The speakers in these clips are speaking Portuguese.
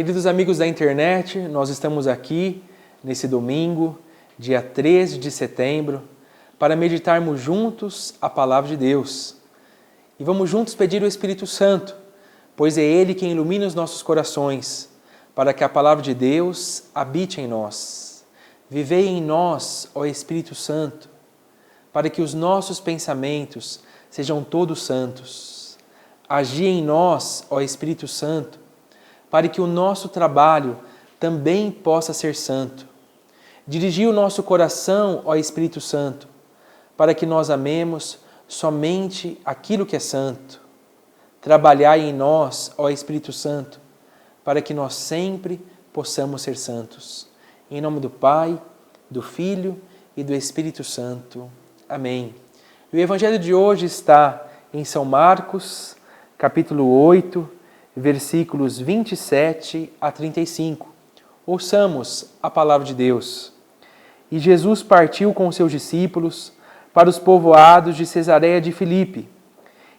Queridos amigos da internet, nós estamos aqui nesse domingo, dia 13 de setembro, para meditarmos juntos a palavra de Deus. E vamos juntos pedir o Espírito Santo, pois é Ele quem ilumina os nossos corações, para que a palavra de Deus habite em nós. Vivei em nós, ó Espírito Santo, para que os nossos pensamentos sejam todos santos. Agi em nós, ó Espírito Santo, para que o nosso trabalho também possa ser santo. Dirigi o nosso coração, ó Espírito Santo, para que nós amemos somente aquilo que é santo. Trabalhai em nós, ó Espírito Santo, para que nós sempre possamos ser santos. Em nome do Pai, do Filho e do Espírito Santo. Amém. O Evangelho de hoje está em São Marcos, capítulo 8, versículos 27 a 35. Ouçamos a palavra de Deus. E Jesus partiu com seus discípulos para os povoados de Cesareia de Filipe.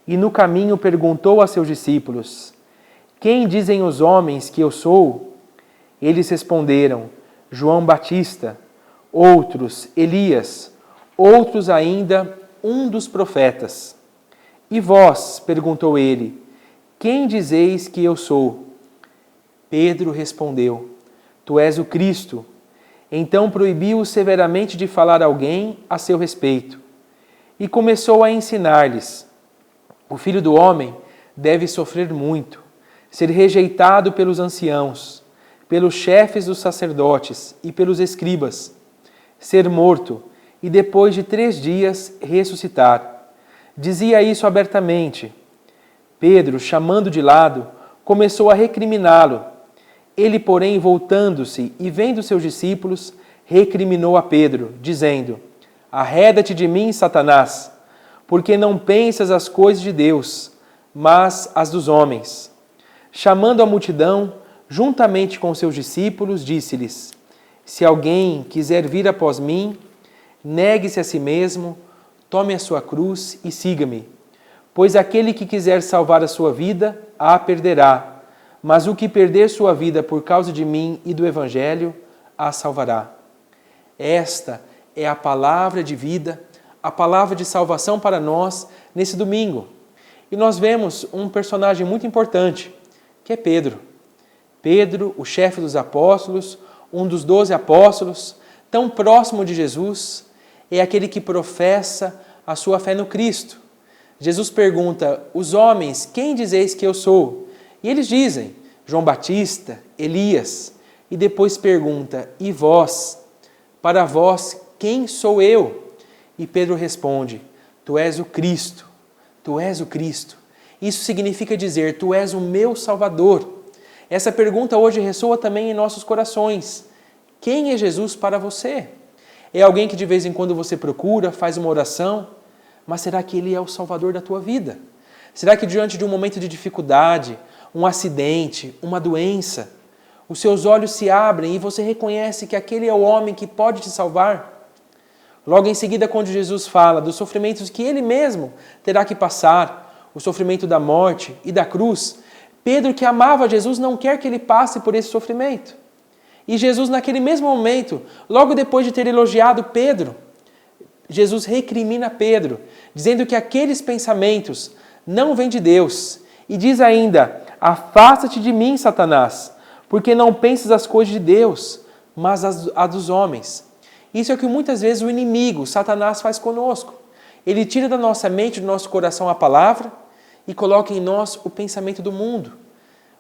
E no caminho perguntou a seus discípulos: Quem dizem os homens que eu sou? Eles responderam: João Batista, outros Elias, outros ainda um dos profetas. E vós, perguntou ele, quem dizeis que eu sou? Pedro respondeu: Tu és o Cristo. Então proibiu severamente de falar a alguém a seu respeito. E começou a ensinar-lhes: O Filho do Homem deve sofrer muito, ser rejeitado pelos anciãos, pelos chefes dos sacerdotes e pelos escribas, ser morto e depois de 3 dias ressuscitar. Dizia isso abertamente. Pedro, chamando de lado, começou a recriminá-lo. Ele, porém, voltando-se e vendo seus discípulos, recriminou a Pedro, dizendo: Arreda-te de mim, Satanás, porque não pensas as coisas de Deus, mas as dos homens. Chamando a multidão, juntamente com seus discípulos, disse-lhes: Se alguém quiser vir após mim, negue-se a si mesmo, tome a sua cruz e siga-me. Pois aquele que quiser salvar a sua vida, a perderá. Mas o que perder sua vida por causa de mim e do Evangelho, a salvará. Esta é a palavra de vida, a palavra de salvação para nós nesse domingo. E nós vemos um personagem muito importante, que é Pedro. Pedro, o chefe dos apóstolos, um dos 12 apóstolos, tão próximo de Jesus, é aquele que professa a sua fé no Cristo. Jesus pergunta: Os homens, quem dizeis que eu sou? E eles dizem: João Batista, Elias. E depois pergunta: E vós? Para vós, quem sou eu? E Pedro responde: Tu és o Cristo. Tu és o Cristo. Isso significa dizer: Tu és o meu Salvador. Essa pergunta hoje ressoa também em nossos corações. Quem é Jesus para você? É alguém que de vez em quando você procura, faz uma oração, mas será que Ele é o Salvador da tua vida? Será que diante de um momento de dificuldade, um acidente, uma doença, os seus olhos se abrem e você reconhece que aquele é o homem que pode te salvar? Logo em seguida, quando Jesus fala dos sofrimentos que Ele mesmo terá que passar, o sofrimento da morte e da cruz, Pedro, que amava Jesus, não quer que ele passe por esse sofrimento. E Jesus, naquele mesmo momento, logo depois de ter elogiado Pedro, Jesus recrimina Pedro, dizendo que aqueles pensamentos não vêm de Deus. E diz ainda: Afasta-te de mim, Satanás, porque não pensas as coisas de Deus, mas as dos homens. Isso é o que muitas vezes o inimigo, Satanás, faz conosco. Ele tira da nossa mente, do nosso coração a palavra e coloca em nós o pensamento do mundo.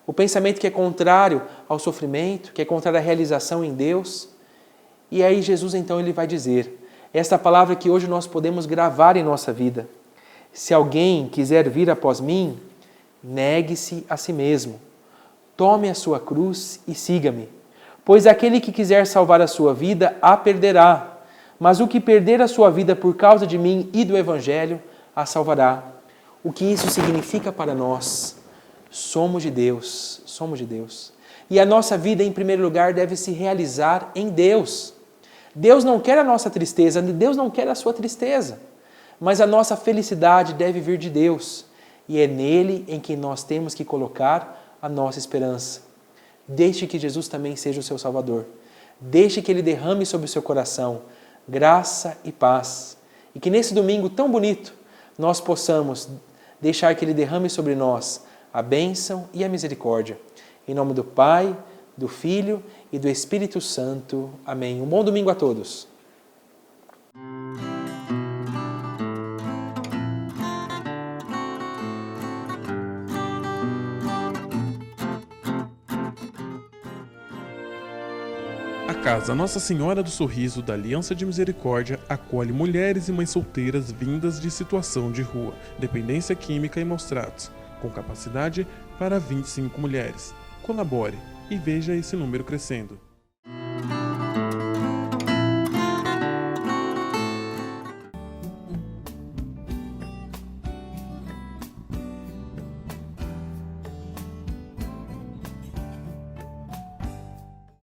O pensamento que é contrário ao sofrimento, que é contrário à realização em Deus. E aí Jesus então ele vai dizer esta palavra que hoje nós podemos gravar em nossa vida: Se alguém quiser vir após mim, negue-se a si mesmo, tome a sua cruz e siga-me. Pois aquele que quiser salvar a sua vida, a perderá. Mas o que perder a sua vida por causa de mim e do Evangelho, a salvará. O que isso significa para nós? Somos de Deus, somos de Deus. E a nossa vida, em primeiro lugar, deve se realizar em Deus. Deus não quer a nossa tristeza, Deus não quer a sua tristeza. Mas a nossa felicidade deve vir de Deus. E é nele em que nós temos que colocar a nossa esperança. Deixe que Jesus também seja o seu Salvador. Deixe que Ele derrame sobre o seu coração graça e paz. E que nesse domingo tão bonito nós possamos deixar que Ele derrame sobre nós a bênção e a misericórdia. Em nome do Pai, do Filho e do Espírito Santo. Amém. Um bom domingo a todos. A Casa Nossa Senhora do Sorriso da Aliança de Misericórdia acolhe mulheres e mães solteiras vindas de situação de rua, dependência química e maus tratos, com capacidade para 25 mulheres. Colabore e veja esse número crescendo.